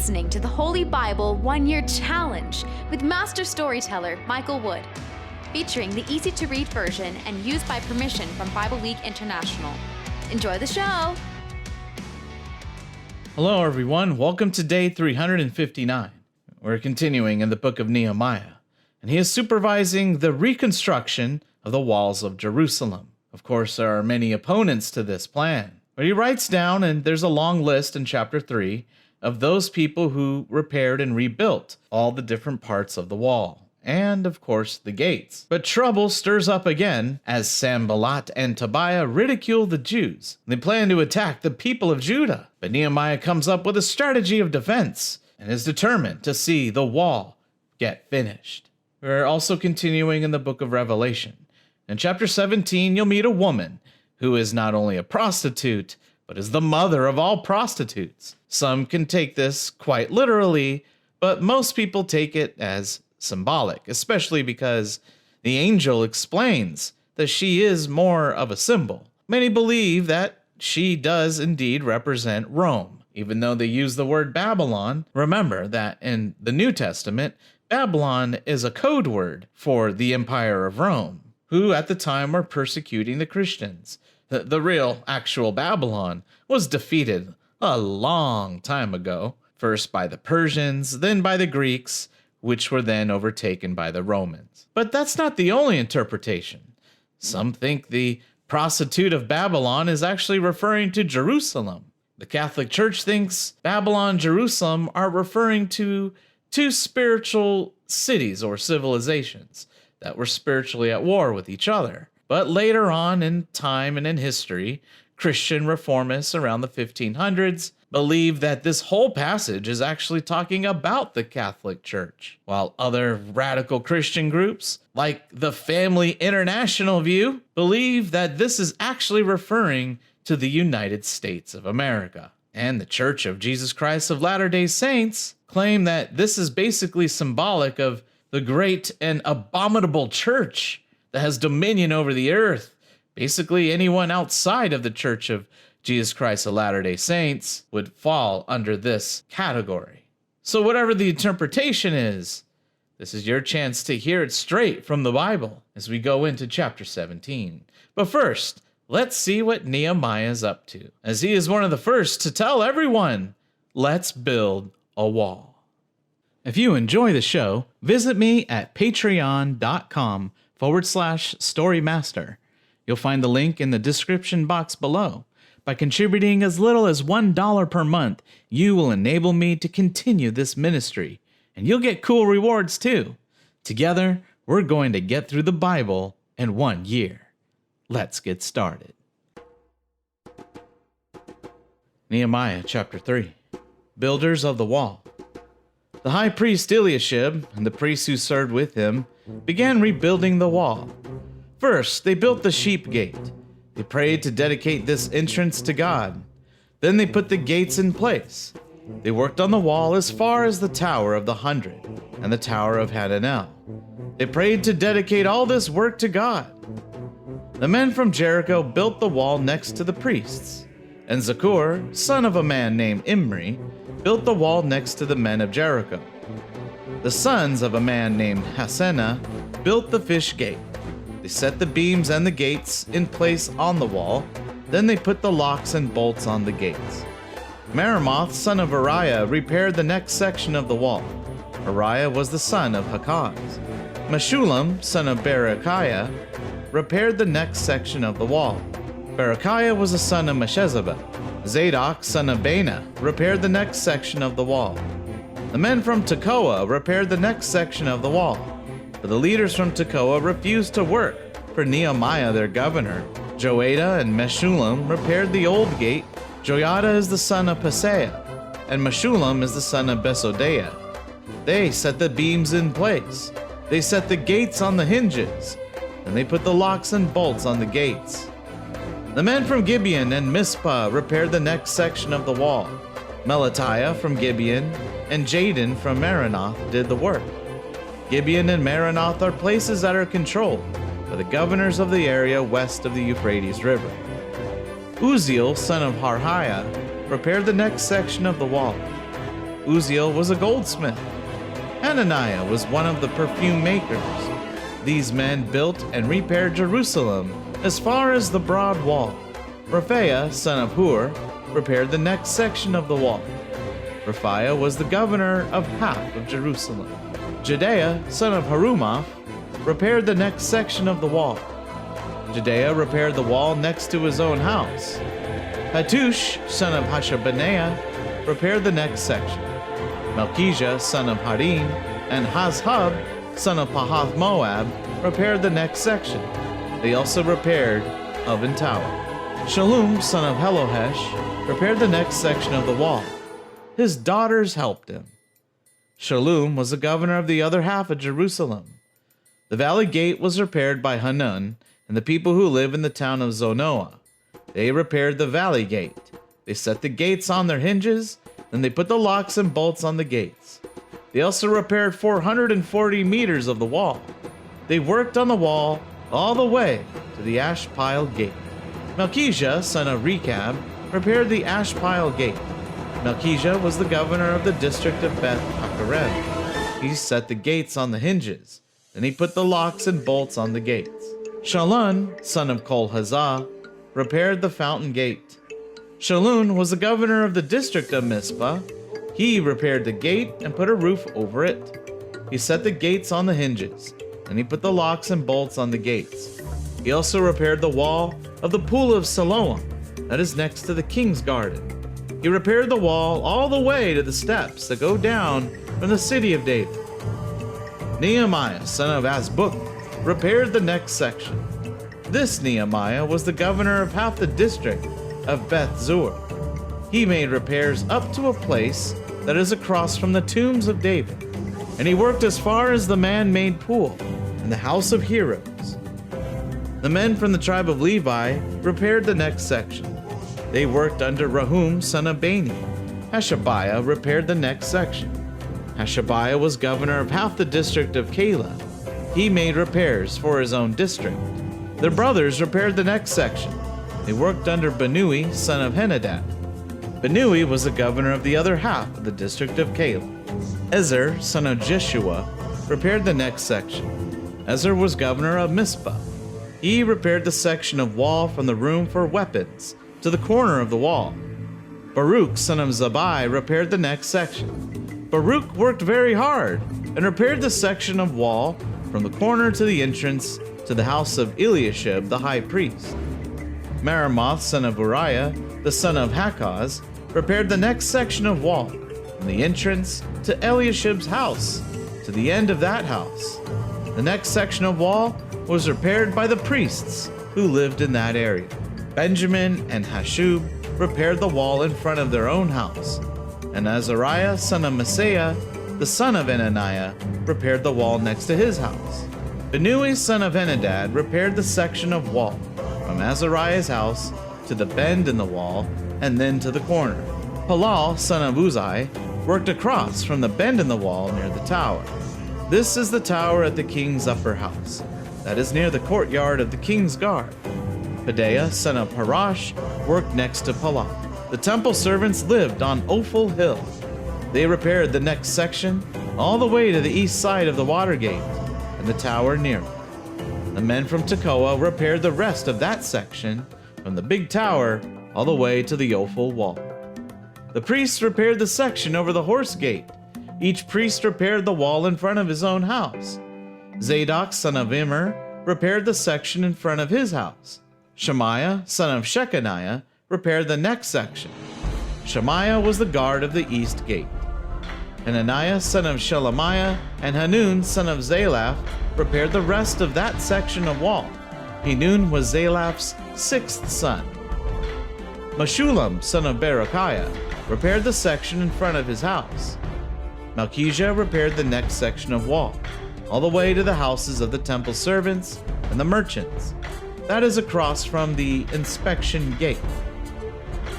listening to the Holy Bible 1-Year Challenge with Master Storyteller Michael Wood, featuring the easy-to-read version and used by permission from Bible League International. Enjoy the show! Hello, everyone. Welcome to day 359. We're continuing in the book of Nehemiah, and he is supervising the reconstruction of the walls of Jerusalem. Of course, there are many opponents to this plan, but he writes down, and there's a long list in chapter 3 of those people who repaired and rebuilt all the different parts of the wall, and of course the gates. But trouble stirs up again as Sanballat and Tobiah ridicule the Jews. They plan to attack the people of Judah, but Nehemiah comes up with a strategy of defense and is determined to see the wall get finished. We're also continuing in the book of Revelation. In chapter 17, you'll meet a woman who is not only a prostitute, but is the mother of all prostitutes. Some can take this quite literally, but most people take it as symbolic, especially because the angel explains that she is more of a symbol. Many believe that she does indeed represent Rome. Even though they use the word Babylon, remember that in the New Testament, Babylon is a code word for the Empire of Rome, who at the time were persecuting the Christians. The real, actual Babylon was defeated a long time ago, first by the Persians, then by the Greeks, which were then overtaken by the Romans. But that's not the only interpretation. Some think the prostitute of Babylon is actually referring to Jerusalem. The Catholic Church thinks Babylon and Jerusalem are referring to two spiritual cities or civilizations that were spiritually at war with each other. But later on in time and in history, Christian reformists around the 1500s believed that this whole passage is actually talking about the Catholic Church, while other radical Christian groups, like the Family International view, believe that this is actually referring to the United States of America. And the Church of Jesus Christ of Latter-day Saints claim that this is basically symbolic of the great and abominable church that has dominion over the earth. Basically, anyone outside of the Church of Jesus Christ of Latter-day Saints would fall under this category. So whatever the interpretation is, this is your chance to hear it straight from the Bible as we go into chapter 17. But first, let's see what Nehemiah is up to, as he is one of the first to tell everyone, let's build a wall. If you enjoy the show, visit me at patreon.com/storymaster. You'll find the link in the description box below. By contributing as little as $1 per month, you will enable me to continue this ministry, and you'll get cool rewards too. Together, we're going to get through the Bible in 1 year. Let's get started. Nehemiah chapter 3. Builders of the Wall. The high priest Eliashib and the priests who served with him began rebuilding the wall. First, they built the sheep gate. They prayed to dedicate this entrance to God. Then they put the gates in place. They worked on the wall as far as the Tower of the 100 and the Tower of Hananel. They prayed to dedicate all this work to God. The men from Jericho built the wall next to the priests, and Zakur, son of a man named Imri, built the wall next to the men of Jericho. The sons of a man named Hassenaah built the fish gate. They set the beams and the gates in place on the wall. Then they put the locks and bolts on the gates. Meremoth, son of Uriah, repaired the next section of the wall. Uriah was the son of Hakaz. Meshullam, son of Berechiah, repaired the next section of the wall. Berechiah was the son of Meshezabel. Zadok, son of Baana, repaired the next section of the wall. The men from Tekoa repaired the next section of the wall, but the leaders from Tekoa refused to work for Nehemiah their governor. Joiada and Meshullam repaired the old gate. Joiada is the son of Paseah, and Meshullam is the son of Besodeiah. They set the beams in place. They set the gates on the hinges, and they put the locks and bolts on the gates. The men from Gibeon and Mizpah repaired the next section of the wall. Melatiah from Gibeon and Jadon from Meronoth did the work. Gibeon and Meronoth are places that are controlled by the governors of the area west of the Euphrates River. Uzziel, son of Harhiah, repaired the next section of the wall. Uzziel was a goldsmith. Hananiah was one of the perfume makers. These men built and repaired Jerusalem as far as the broad wall. Rephaiah, son of Hur, repaired the next section of the wall. Rephaiah was the governor of half of Jerusalem. Jedaiah, son of Harumaph, repaired the next section of the wall. Jedaiah repaired the wall next to his own house. Hattush, son of Hashabneah, repaired the next section. Malchijah, son of Harim, and Hazhub, son of Pahath-Moab, repaired the next section. They also repaired Oven Tower. Shallum, son of Helohesh, repaired the next section of the wall. His daughters helped him. Shallum was the governor of the other half of Jerusalem. The valley gate was repaired by Hanun and the people who live in the town of Zonoah. They repaired the valley gate. They set the gates on their hinges, then they put the locks and bolts on the gates. They also repaired 440 meters of the wall. They worked on the wall all the way to the ash pile gate. Malchijah, son of Rechab, repaired the ash pile gate. Malchijah was the governor of the district of Beth Hakerem. He set the gates on the hinges. Then he put the locks and bolts on the gates. Shallun, son of Kol-Hazah, repaired the fountain gate. Shallun was the governor of the district of Mizpah. He repaired the gate and put a roof over it. He set the gates on the hinges, and he put the locks and bolts on the gates. He also repaired the wall of the pool of Siloam, that is next to the king's garden. He repaired the wall all the way to the steps that go down from the city of David. Nehemiah, son of Azbuk, repaired the next section. This Nehemiah was the governor of half the district of Beth Zur. He made repairs up to a place that is across from the tombs of David, and he worked as far as the man-made pool and the house of heroes. The men from the tribe of Levi repaired the next section. They worked under Rahum, son of Bani. Hashabiah repaired the next section. Hashabiah was governor of half the district of Keilah. He made repairs for his own district. Their brothers repaired the next section. They worked under Benui, son of Henadad. Benui was the governor of the other half of the district of Keilah. Ezer, son of Jeshua, repaired the next section. Ezer was governor of Mizpah. He repaired the section of wall from the room for weapons to the corner of the wall. Baruch, son of Zabai, repaired the next section. Baruch worked very hard and repaired the section of wall from the corner to the entrance to the house of Eliashib the high priest. Meremoth, son of Uriah, the son of Hakaz, repaired the next section of wall from the entrance to Eliashib's house to the end of that house. The next section of wall was repaired by the priests who lived in that area. Benjamin and Hashub repaired the wall in front of their own house, and Azariah, son of Maaseiah, the son of Ananiah, repaired the wall next to his house. Benui, son of Henadad, repaired the section of wall from Azariah's house to the bend in the wall and then to the corner. Palal, son of Uzai, worked across from the bend in the wall near the tower. This is the tower at the king's upper house, that is near the courtyard of the king's guard. Pedaiah, son of Parash, worked next to Palal. The temple servants lived on Ophel Hill. They repaired the next section all the way to the east side of the water gate and the tower near it. The men from Tekoa repaired the rest of that section from the big tower all the way to the Ophel wall. The priests repaired the section over the horse gate. Each priest repaired the wall in front of his own house. Zadok, son of Immer, repaired the section in front of his house. Shemaiah, son of Shechaniah, repaired the next section. Shemaiah was the guard of the east gate. Hananiah, son of Shelemiah, and Hanun, son of Zalaph, repaired the rest of that section of wall. Hanun was Zalaph's sixth son. Meshullam, son of Berechiah, repaired the section in front of his house. Malchijah repaired the next section of wall, all the way to the houses of the temple servants and the merchants. That is across from the inspection gate.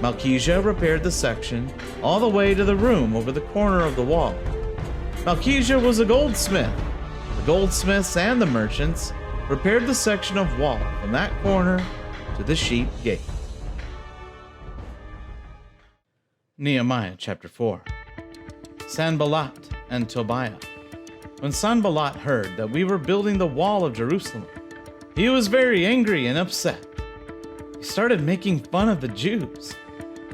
Malchijah repaired the section all the way to the room over the corner of the wall. Malchijah was a goldsmith. The goldsmiths and the merchants repaired the section of wall from that corner to the sheep gate. Nehemiah chapter 4. Sanballat and Tobiah. When Sanballat heard that we were building the wall of Jerusalem, he was very angry and upset. He started making fun of the Jews.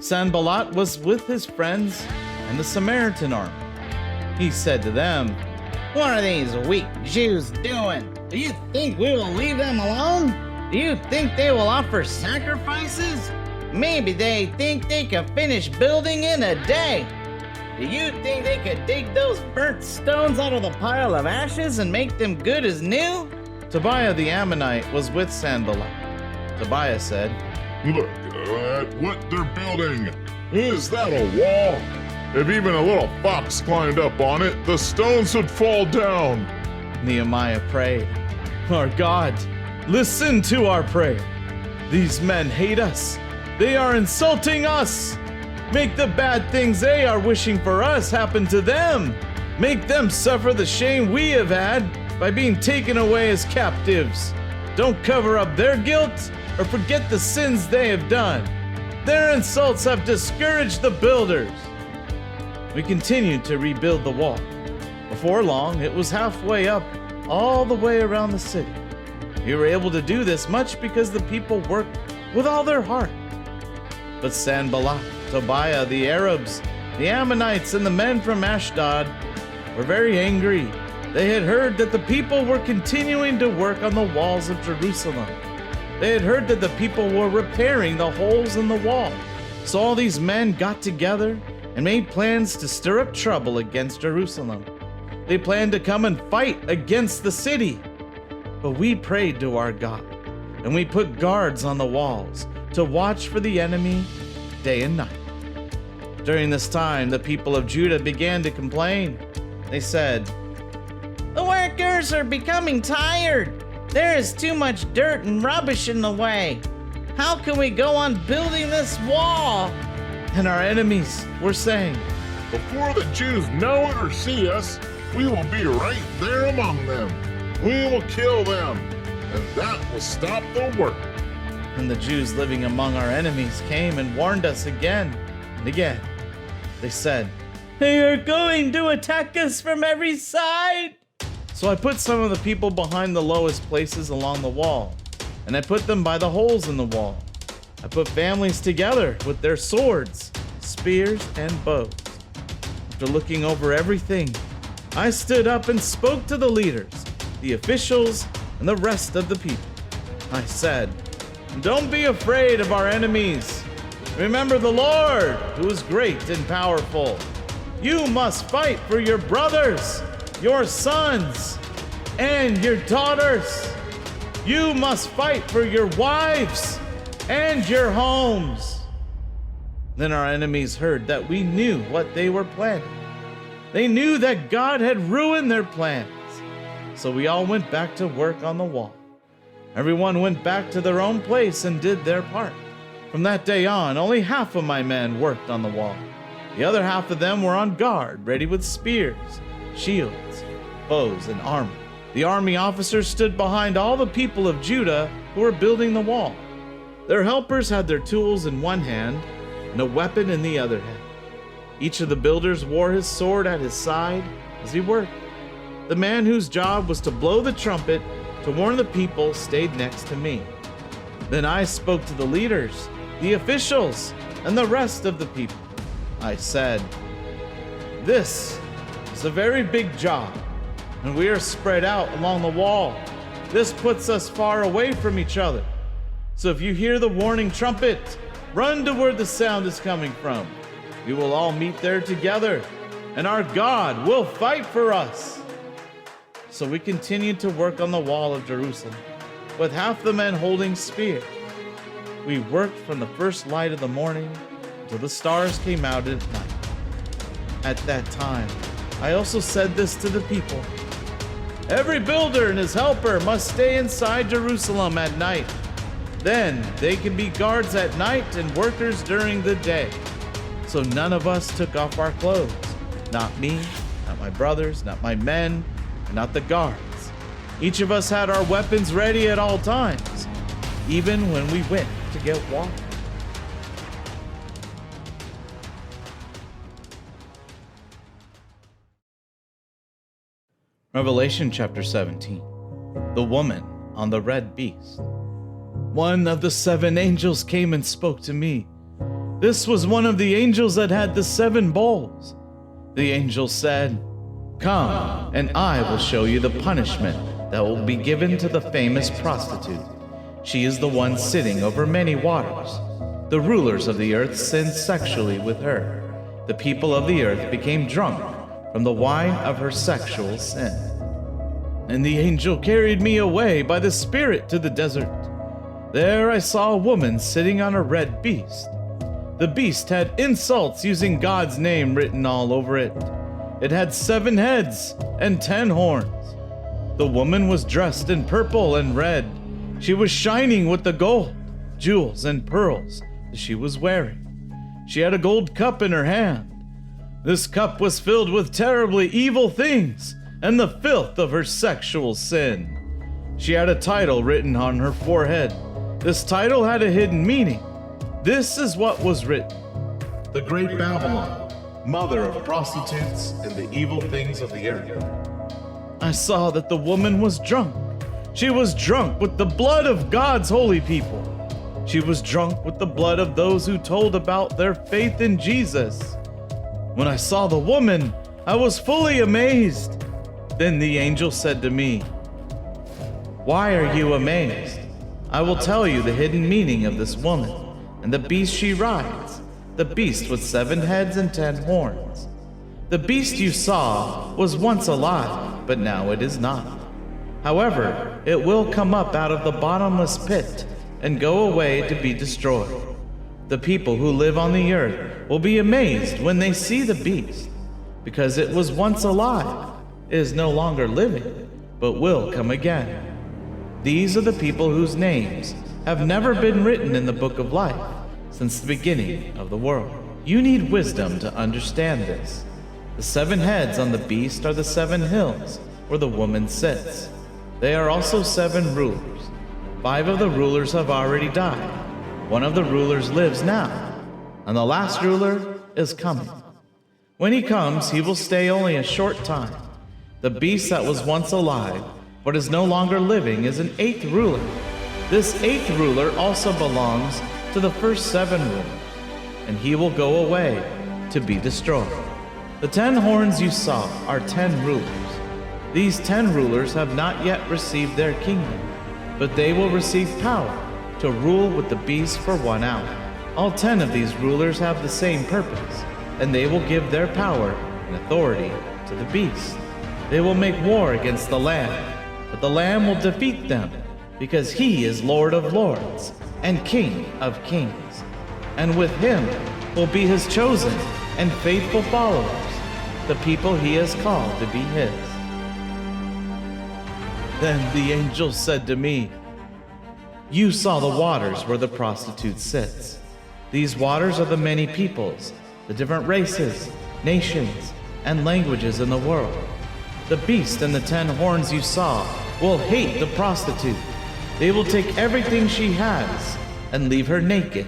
Sanballat was with his friends and the Samaritan army. He said to them, "What are these weak Jews doing? Do you think we will leave them alone? Do you think they will offer sacrifices? Maybe they think they can finish building in a day. Do you think they could dig those burnt stones out of the pile of ashes and make them good as new?" Tobiah the Ammonite was with Sanballat. Tobiah said, Look at what they're building. Is that a wall? If even a little fox climbed up on it, the stones would fall down. Nehemiah prayed, "Our God, listen to our prayer. These men hate us. They are insulting us. Make the bad things they are wishing for us happen to them. Make them suffer the shame we have had by being taken away as captives. Don't cover up their guilt or forget the sins they have done. Their insults have discouraged the builders." We continued to rebuild the wall. Before long, it was halfway up, all the way around the city. We were able to do this much because the people worked with all their heart. But Sanballat, Tobiah, the Arabs, the Ammonites, and the men from Ashdod were very angry. They had heard that the people were continuing to work on the walls of Jerusalem. They had heard that the people were repairing the holes in the wall. So all these men got together and made plans to stir up trouble against Jerusalem. They planned to come and fight against the city. But we prayed to our God, and we put guards on the walls to watch for the enemy day and night. During this time, the people of Judah began to complain. They said, "The workers are becoming tired. There is too much dirt and rubbish in the way. How can we go on building this wall?" And our enemies were saying, Before the Jews know it or see us, we will be right there among them. We will kill them, and that will stop the work. and the Jews living among our enemies came and warned us again and again. They said, "They are going to attack us from every side." So I put some of the people behind the lowest places along the wall, and I put them by the holes in the wall. I put families together with their swords, spears, and bows. After looking over everything, I stood up and spoke to the leaders, the officials, and the rest of the people. I said, "Don't be afraid of our enemies. Remember the Lord, who is great and powerful. You must fight for your brothers, your sons, and your daughters. You must fight for your wives and your homes." Then our enemies heard that we knew what they were planning. They knew that God had ruined their plans. So we all went back to work on the wall. Everyone went back to their own place and did their part. From that day on, only half of my men worked on the wall. The other half of them were on guard, ready with spears, shields, bows, and armor. The army officers stood behind all the people of Judah who were building the wall. Their helpers had their tools in one hand and a weapon in the other hand. Each of the builders wore his sword at his side as he worked. The man whose job was to blow the trumpet to warn the people stayed next to me. Then I spoke to the leaders, the officials, and the rest of the people. I said, "This is a very big job, and we are spread out along the wall. This puts us far away from each other. So if you hear the warning trumpet, run to where the sound is coming from. We will all meet there together, and our God will fight for us." So we continued to work on the wall of Jerusalem, with half the men holding spears. We worked from the first light of the morning until the stars came out at night. At that time, I also said this to the people: "Every builder and his helper must stay inside Jerusalem at night. Then they can be guards at night and workers during the day." So none of us took off our clothes. Not me, not my brothers, not my men, and not the guards. Each of us had our weapons ready at all times, even when we went to get water. Revelation chapter 17. The woman on the red beast. One of the 7 angels came and spoke to me. This was one of the angels that had the 7 bowls. The angel said, "Come, and I will show you the punishment that will be given to the famous prostitute. She is the one sitting over many waters. The rulers of the earth sinned sexually with her. The people of the earth became drunk from the wine of her sexual sin." And the angel carried me away by the Spirit to the desert. There I saw a woman sitting on a red beast. The beast had insults using God's name written all over it. It had 7 heads and 10 horns. The woman was dressed in purple and red. She was shining with the gold, jewels, and pearls that she was wearing. She had a gold cup in her hand. This cup was filled with terribly evil things and the filth of her sexual sin. She had a title written on her forehead. This title had a hidden meaning. This is what was written: The Great Babylon, mother of prostitutes and the evil things of the earth. I saw that the woman was drunk. She was drunk with the blood of God's holy people. She was drunk with the blood of those who told about their faith in Jesus. When I saw the woman, I was fully amazed. Then the angel said to me, "Why are you amazed? I will tell you the hidden meaning of this woman and the beast she rides, the beast with 7 heads and 10 horns. The beast you saw was once alive, but now it is not. However, it will come up out of the bottomless pit and go away to be destroyed. The people who live on the earth will be amazed when they see the beast, because it was once alive. It is no longer living, but will come again. These are the people whose names have never been written in the book of life since the beginning of the world." You need wisdom to understand this. The 7 heads on the beast are the 7 hills where the woman sits. They are also 7 rulers. 5 of the rulers have already died. One of the rulers lives now, and the last ruler is coming. When he comes, he will stay only a short time. The beast that was once alive but is no longer living is an 8th ruler. This 8th ruler also belongs to the first 7 rulers, and he will go away to be destroyed. The 10 horns you saw are 10 rulers. These 10 rulers have not yet received their kingdom, but they will receive power to rule with the beast for 1 hour. All 10 of these rulers have the same purpose, and they will give their power and authority to the beast. They will make war against the Lamb, but the Lamb will defeat them, because he is Lord of lords and King of kings. And with him will be his chosen and faithful followers, the people he has called to be his. Then the angel said to me, "You saw the waters where the prostitute sits. These waters are the many peoples, the different races, nations, and languages in the world. The beast and the 10 horns you saw will hate the prostitute. They will take everything she has and leave her naked.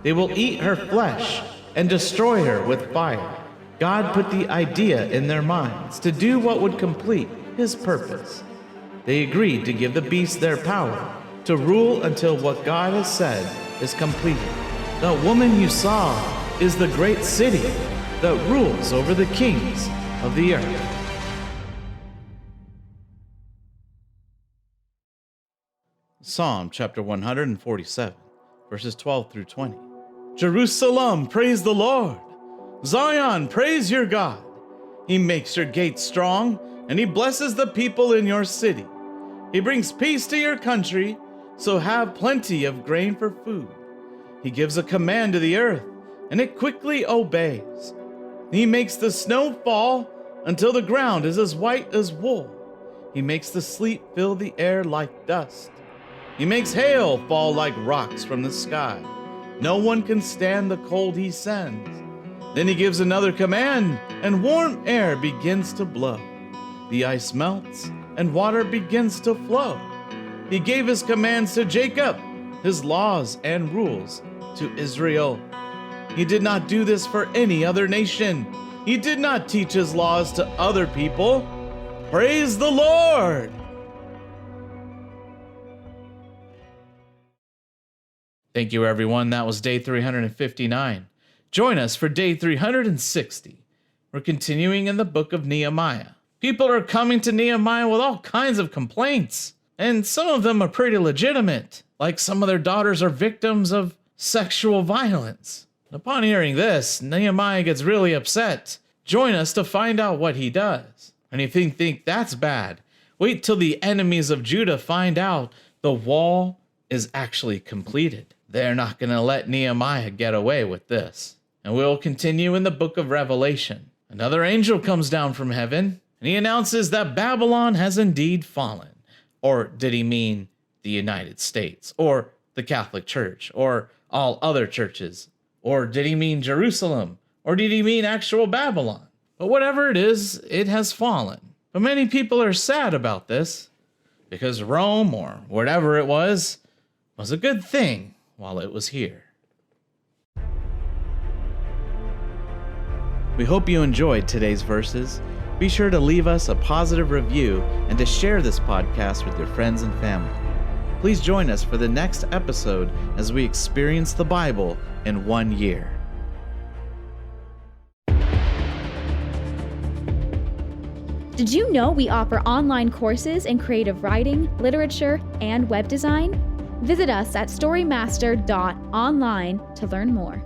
They will eat her flesh and destroy her with fire." God put the idea in their minds to do what would complete his purpose. They agreed to give the beast their power to rule until what God has said is completed. The woman you saw is the great city that rules over the kings of the earth. Psalm chapter 147, verses 12 through 20. Jerusalem, praise the Lord. Zion, praise your God. He makes your gates strong, and he blesses the people in your city. He brings peace to your country, so have plenty of grain for food. He gives a command to the earth, and it quickly obeys. He makes the snow fall until the ground is as white as wool. He makes the sleet fill the air like dust. He makes hail fall like rocks from the sky. No one can stand the cold he sends. Then he gives another command, and warm air begins to blow. The ice melts, and water begins to flow. He gave his commands to Jacob, his laws and rules to Israel. He did not do this for any other nation. He did not teach his laws to other people. Praise the Lord! Thank you, everyone. That was day 359. Join us for day 360. We're continuing in the book of Nehemiah. People are coming to Nehemiah with all kinds of complaints, and some of them are pretty legitimate, like some of their daughters are victims of sexual violence. Upon hearing this, Nehemiah gets really upset. Join us to find out what he does. And if you think that's bad, wait till the enemies of Judah find out the wall is actually completed. They're not going to let Nehemiah get away with this. And we'll continue in the book of Revelation. Another angel comes down from heaven, and he announces that Babylon has indeed fallen. Or did he mean the United States, or the Catholic Church, or all other churches? Or did he mean Jerusalem? Or did he mean actual Babylon? But whatever it is, it has fallen. But many people are sad about this, because Rome, or whatever it was a good thing while it was here. We hope you enjoyed today's verses. Be sure to leave us a positive review and to share this podcast with your friends and family. Please join us for the next episode as we experience the Bible in 1 year. Did you know we offer online courses in creative writing, literature, and web design? Visit us at storymaster.online to learn more.